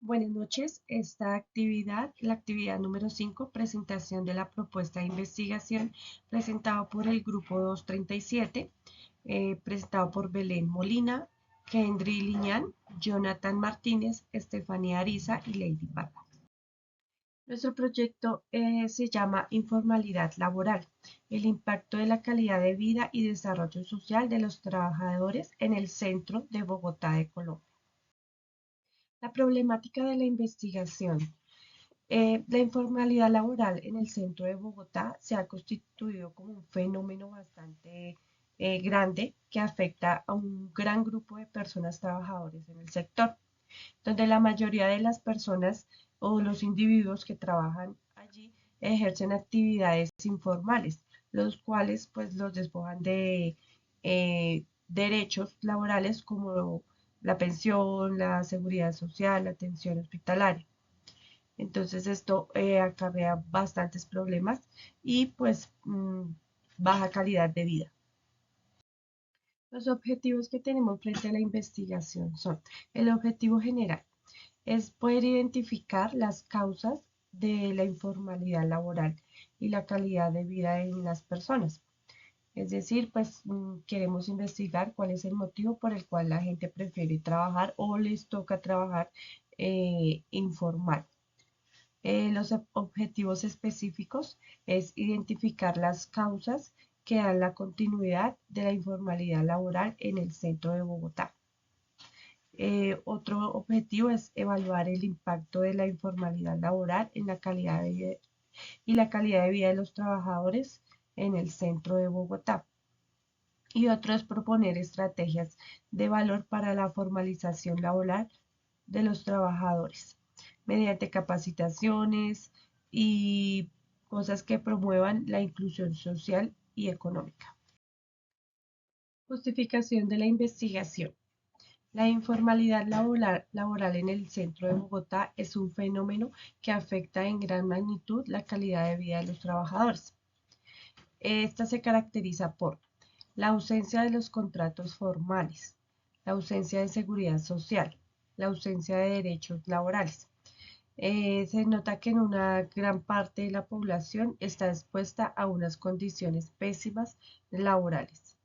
Buenas noches. La actividad número 5, presentación de la propuesta de investigación, presentado por el grupo 237, presentado por Belén Molina, Kendry Liñán, Jonathan Martínez, Estefanía Ariza y Lady Parra. Nuestro proyecto se llama Informalidad Laboral, el impacto de la calidad de vida y desarrollo social de los trabajadores en el centro de Bogotá de Colombia. La problemática de la investigación. La informalidad laboral en el centro de Bogotá se ha constituido como un fenómeno bastante grande que afecta a un gran grupo de personas trabajadores en el sector, donde la mayoría de las personas o los individuos que trabajan allí ejercen actividades informales, los cuales pues los despojan de derechos laborales como la pensión, la seguridad social, la atención hospitalaria. Entonces esto acarrea bastantes problemas y pues baja calidad de vida. Los objetivos que tenemos frente a la investigación son: el objetivo general es poder identificar las causas de la informalidad laboral y la calidad de vida en las personas. Es decir, pues queremos investigar cuál es el motivo por el cual la gente prefiere trabajar o les toca trabajar informal. Los objetivos específicos es identificar las causas que dan la continuidad de la informalidad laboral en el centro de Bogotá. Otro objetivo es evaluar el impacto de la informalidad laboral en la calidad de vida y la calidad de vida de los trabajadores en el centro de Bogotá. Y otro es proponer estrategias de valor para la formalización laboral de los trabajadores mediante capacitaciones y cosas que promuevan la inclusión social y económica. Justificación de la investigación. La informalidad laboral en el centro de Bogotá es un fenómeno que afecta en gran magnitud la calidad de vida de los trabajadores. Esta se caracteriza por la ausencia de los contratos formales, la ausencia de seguridad social, la ausencia de derechos laborales. Se nota que en una gran parte de la población está expuesta a unas condiciones pésimas laborales.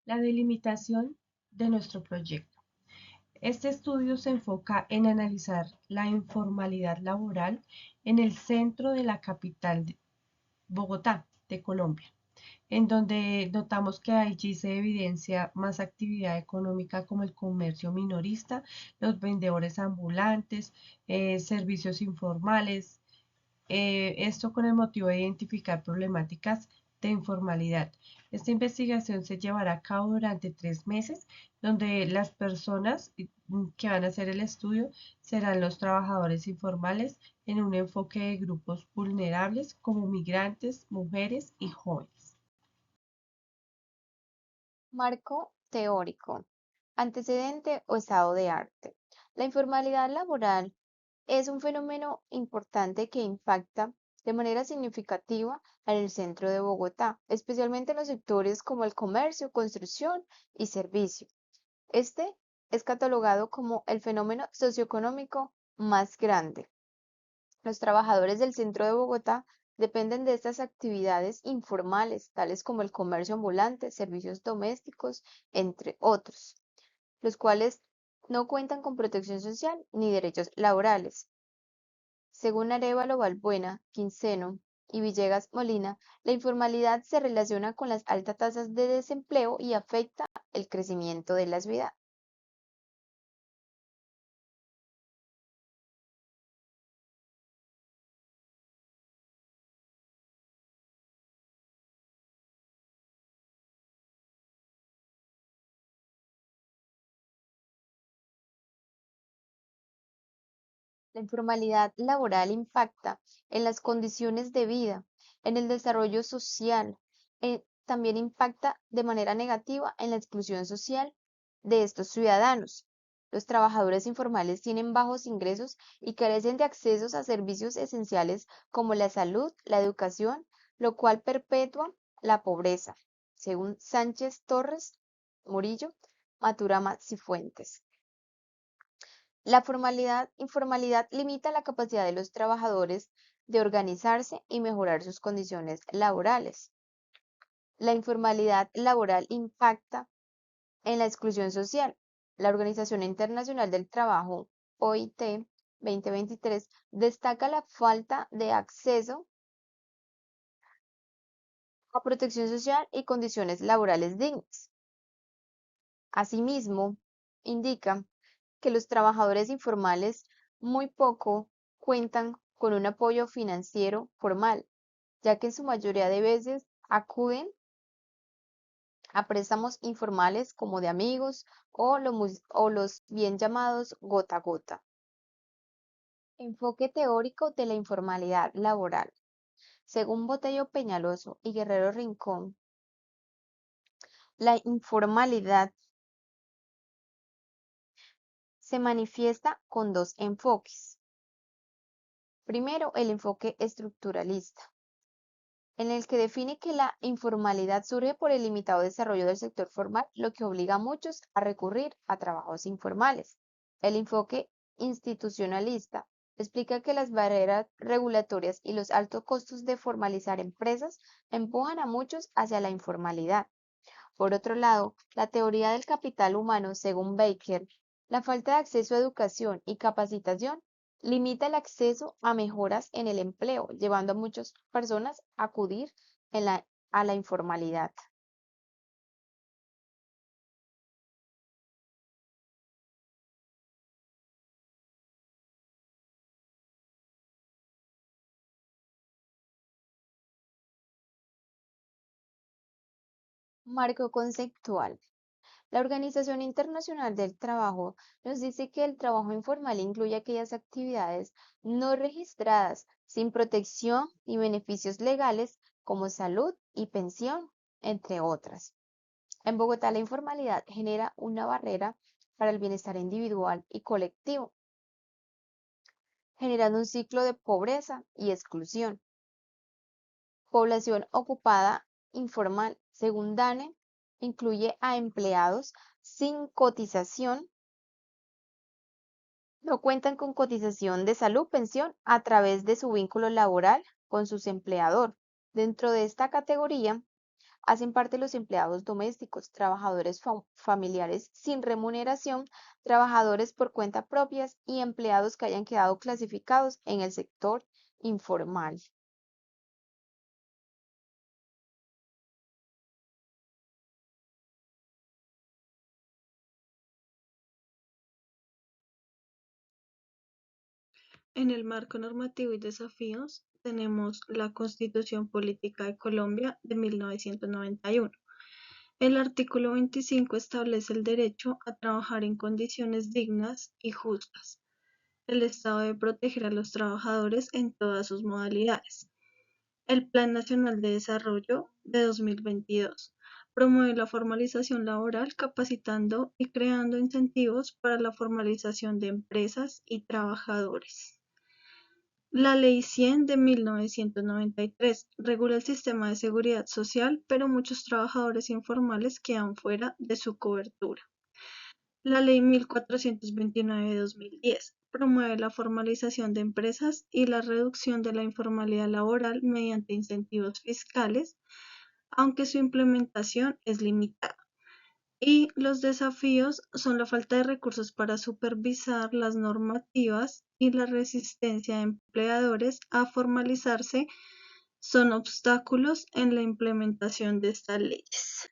La delimitación de nuestro proyecto. Este estudio se enfoca en analizar la informalidad laboral en el centro de la capital de Bogotá, de Colombia, en donde notamos que allí se evidencia más actividad económica como el comercio minorista, los vendedores ambulantes, servicios informales, esto con el motivo de identificar problemáticas de informalidad. Esta investigación se llevará a cabo durante 3 meses, donde las personas que van a hacer el estudio serán los trabajadores informales en un enfoque de grupos vulnerables como migrantes, mujeres y jóvenes. Marco teórico. Antecedente o estado de arte. La informalidad laboral es un fenómeno importante que impacta de manera significativa en el centro de Bogotá, especialmente en los sectores como el comercio, construcción y servicio. Este es catalogado como el fenómeno socioeconómico más grande. Los trabajadores del centro de Bogotá dependen de estas actividades informales, tales como el comercio ambulante, servicios domésticos, entre otros, los cuales no cuentan con protección social ni derechos laborales. Según Arévalo Balbuena, Quinceno y Villegas Molina, la informalidad se relaciona con las altas tasas de desempleo y afecta el crecimiento de la ciudad. La informalidad laboral impacta en las condiciones de vida, en el desarrollo social, también impacta de manera negativa en la exclusión social de estos ciudadanos. Los trabajadores informales tienen bajos ingresos y carecen de accesos a servicios esenciales como la salud, la educación, lo cual perpetúa la pobreza, según Sánchez Torres Murillo, Maturama Cifuentes. La informalidad limita la capacidad de los trabajadores de organizarse y mejorar sus condiciones laborales. La informalidad laboral impacta en la exclusión social. La Organización Internacional del Trabajo, OIT 2023, destaca la falta de acceso a protección social y condiciones laborales dignas. Asimismo, indica que los trabajadores informales muy poco cuentan con un apoyo financiero formal, ya que en su mayoría de veces acuden a préstamos informales como de amigos o los bien llamados gota a gota. Enfoque teórico de la informalidad laboral. Según Botello Peñaloso y Guerrero Rincón, la informalidad se manifiesta con dos enfoques. Primero, el enfoque estructuralista, en el que define que la informalidad surge por el limitado desarrollo del sector formal, lo que obliga a muchos a recurrir a trabajos informales. El enfoque institucionalista explica que las barreras regulatorias y los altos costos de formalizar empresas empujan a muchos hacia la informalidad. Por otro lado, la teoría del capital humano, según Baker, la falta de acceso a educación y capacitación limita el acceso a mejoras en el empleo, llevando a muchas personas a acudir a la informalidad. Marco conceptual. La Organización Internacional del Trabajo nos dice que el trabajo informal incluye aquellas actividades no registradas, sin protección ni beneficios legales como salud y pensión, entre otras. En Bogotá, la informalidad genera una barrera para el bienestar individual y colectivo, generando un ciclo de pobreza y exclusión. Población ocupada informal, según DANE, incluye a empleados sin cotización, no cuentan con cotización de salud, pensión a través de su vínculo laboral con su empleador. Dentro de esta categoría hacen parte los empleados domésticos, trabajadores familiares sin remuneración, trabajadores por cuenta propias y empleados que hayan quedado clasificados en el sector informal. En el marco normativo y desafíos tenemos la Constitución Política de Colombia de 1991. El artículo 25 establece el derecho a trabajar en condiciones dignas y justas. El Estado debe proteger a los trabajadores en todas sus modalidades. El Plan Nacional de Desarrollo de 2022 promueve la formalización laboral, capacitando y creando incentivos para la formalización de empresas y trabajadores. La Ley 100 de 1993 regula el sistema de seguridad social, pero muchos trabajadores informales quedan fuera de su cobertura. La Ley 1429 de 2010 promueve la formalización de empresas y la reducción de la informalidad laboral mediante incentivos fiscales, aunque su implementación es limitada. Y los desafíos son la falta de recursos para supervisar las normativas y la resistencia de empleadores a formalizarse son obstáculos en la implementación de estas leyes.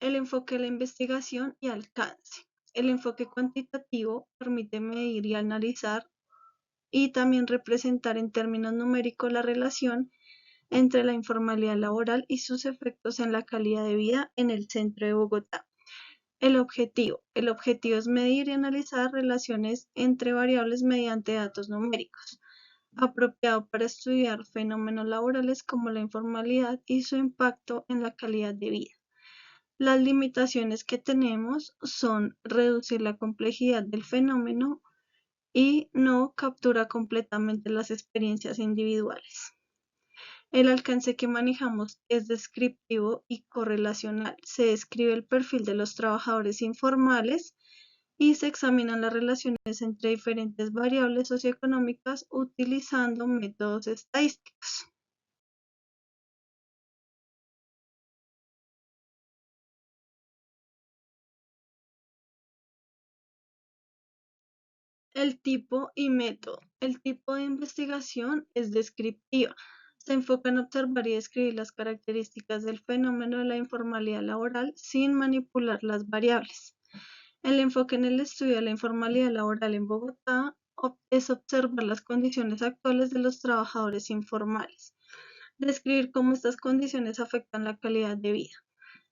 El enfoque de la investigación y alcance. El enfoque cuantitativo permite medir y analizar y también representar en términos numéricos la relación entre la informalidad laboral y sus efectos en la calidad de vida en el centro de Bogotá. El objetivo es medir y analizar relaciones entre variables mediante datos numéricos, apropiado para estudiar fenómenos laborales como la informalidad y su impacto en la calidad de vida. Las limitaciones que tenemos son reducir la complejidad del fenómeno y no captura completamente las experiencias individuales. El alcance que manejamos es descriptivo y correlacional. Se describe el perfil de los trabajadores informales y se examinan las relaciones entre diferentes variables socioeconómicas utilizando métodos estadísticos. El tipo y método. El tipo de investigación es descriptiva. Se enfoca en observar y describir las características del fenómeno de la informalidad laboral sin manipular las variables. El enfoque en el estudio de la informalidad laboral en Bogotá es observar las condiciones actuales de los trabajadores informales, describir cómo estas condiciones afectan la calidad de vida.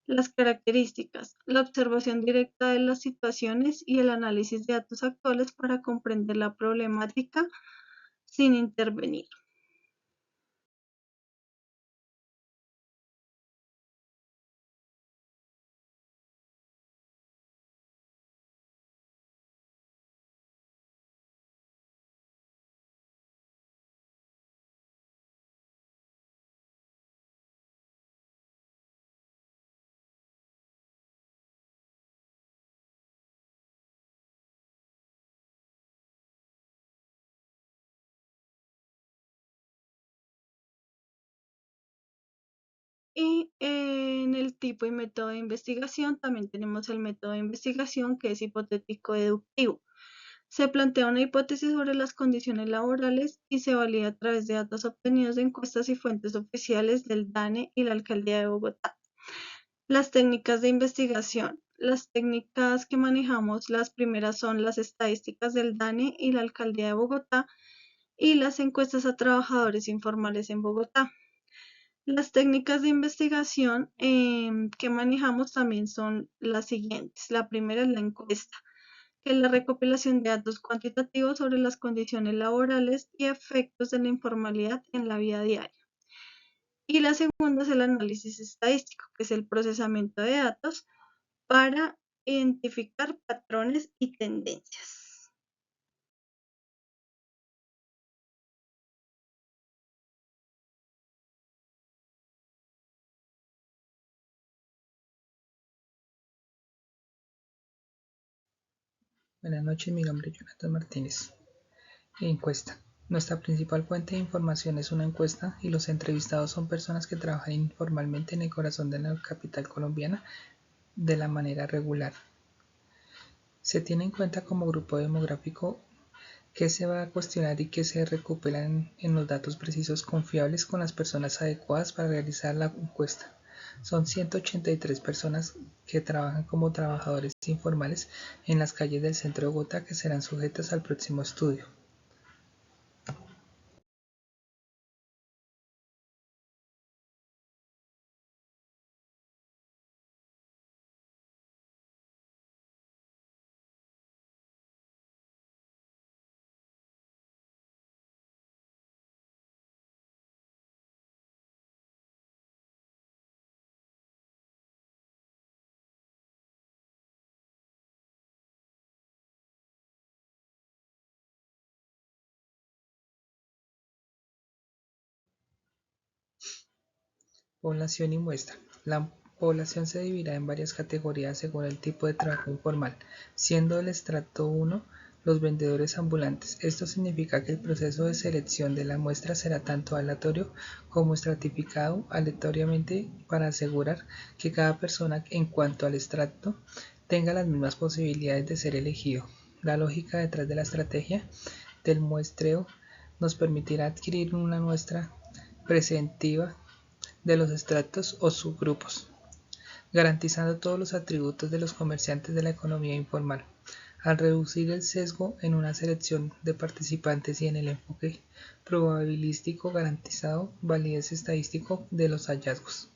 Las características, la observación directa de las situaciones y el análisis de datos actuales para comprender la problemática sin intervenir. Y en el tipo y método de investigación también tenemos el método de investigación que es hipotético-deductivo. Se plantea una hipótesis sobre las condiciones laborales y se valida a través de datos obtenidos de encuestas y fuentes oficiales del DANE y la Alcaldía de Bogotá. Las técnicas de investigación. Las técnicas que manejamos, las primeras son las estadísticas del DANE y la Alcaldía de Bogotá y las encuestas a trabajadores informales en Bogotá. Las técnicas de investigación que manejamos también son las siguientes. La primera es la encuesta, que es la recopilación de datos cuantitativos sobre las condiciones laborales y efectos de la informalidad en la vida diaria. Y la segunda es el análisis estadístico, que es el procesamiento de datos para identificar patrones y tendencias. Buenas noches, mi nombre es Jonathan Martínez. Encuesta. Nuestra principal fuente de información es una encuesta y los entrevistados son personas que trabajan informalmente en el corazón de la capital colombiana de la manera regular. Se tiene en cuenta como grupo demográfico que se va a cuestionar y que se recuperan en los datos precisos confiables con las personas adecuadas para realizar la encuesta. Son 183 personas que trabajan como trabajadores informales en las calles del centro de Bogotá que serán sujetas al próximo estudio. Población y muestra. La población se dividirá en varias categorías según el tipo de trabajo informal, siendo el estrato 1 los vendedores ambulantes. Esto significa que el proceso de selección de la muestra será tanto aleatorio como estratificado aleatoriamente para asegurar que cada persona en cuanto al estrato tenga las mismas posibilidades de ser elegido. La lógica detrás de la estrategia del muestreo nos permitirá adquirir una muestra presentiva de los estratos o subgrupos, garantizando todos los atributos de los comerciantes de la economía informal, al reducir el sesgo en una selección de participantes y en el enfoque probabilístico garantizado validez estadístico de los hallazgos.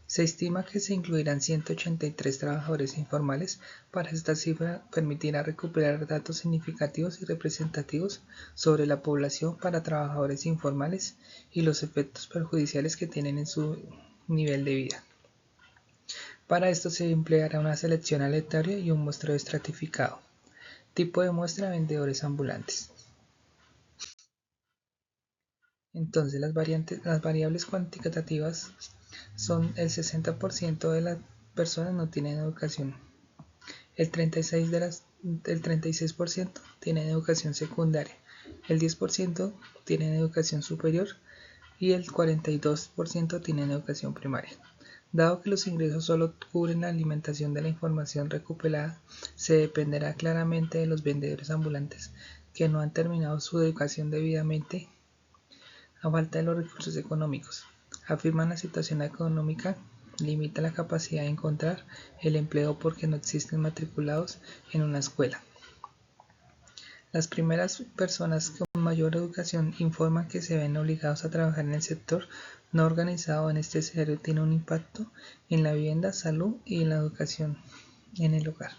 Se estima que se incluirán 183 trabajadores informales. Para esta cifra permitirá recuperar datos significativos y representativos sobre la población para trabajadores informales y los efectos perjudiciales que tienen en su nivel de vida. Para esto se empleará una selección aleatoria y un muestreo estratificado. Tipo de muestra: vendedores ambulantes. Entonces las variables cuantitativas son el 60% de las personas no tienen educación El 36% tienen educación secundaria, el 10% tienen educación superior y el 42% tienen educación primaria. Dado que los ingresos solo cubren la alimentación de la información recopilada, se dependerá claramente de los vendedores ambulantes que no han terminado su educación debidamente a falta de los recursos económicos. Afirman la situación económica limita la capacidad de encontrar el empleo porque no existen matriculados en una escuela. Las primeras personas con mayor educación informan que se ven obligados a trabajar en el sector no organizado. En este escenario tiene un impacto en la vivienda, salud y en la educación en el hogar.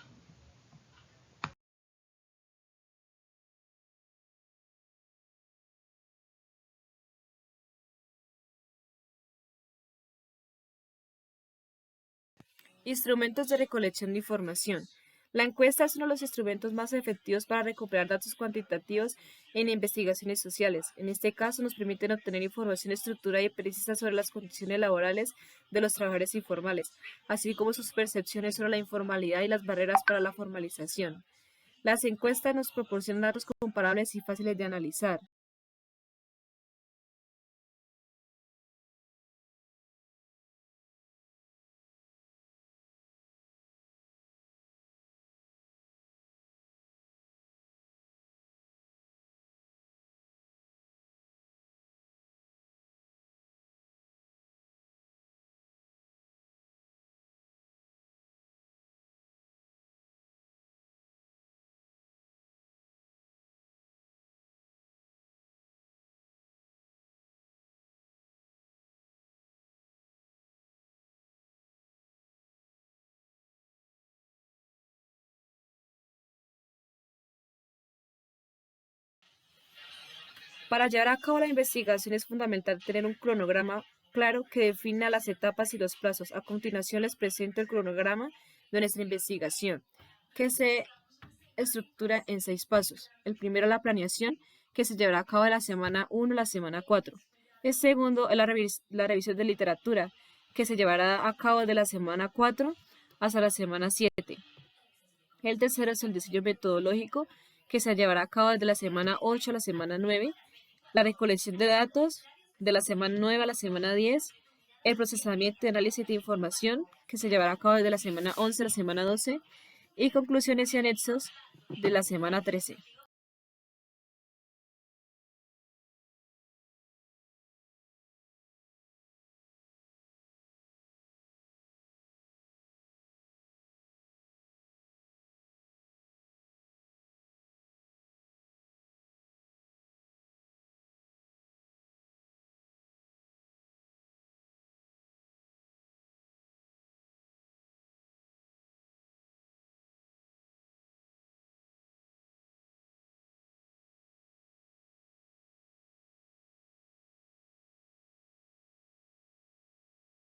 Instrumentos de recolección de información. La encuesta es uno de los instrumentos más efectivos para recuperar datos cuantitativos en investigaciones sociales. En este caso, nos permiten obtener información estructurada y precisa sobre las condiciones laborales de los trabajadores informales, así como sus percepciones sobre la informalidad y las barreras para la formalización. Las encuestas nos proporcionan datos comparables y fáciles de analizar. Para llevar a cabo la investigación es fundamental tener un cronograma claro que defina las etapas y los plazos. A continuación les presento el cronograma de nuestra investigación, que se estructura en 6 pasos. El primero, la planeación, que se llevará a cabo de la semana 1 a la semana 4. El segundo es la revisión de literatura, que se llevará a cabo de la semana 4 hasta la semana 7. El tercero es el diseño metodológico, que se llevará a cabo desde la semana 8 a la semana 9. La recolección de datos de la semana 9 a la semana 10, el procesamiento y análisis de información que se llevará a cabo desde la semana 11 a la semana 12 y conclusiones y anexos de la semana 13.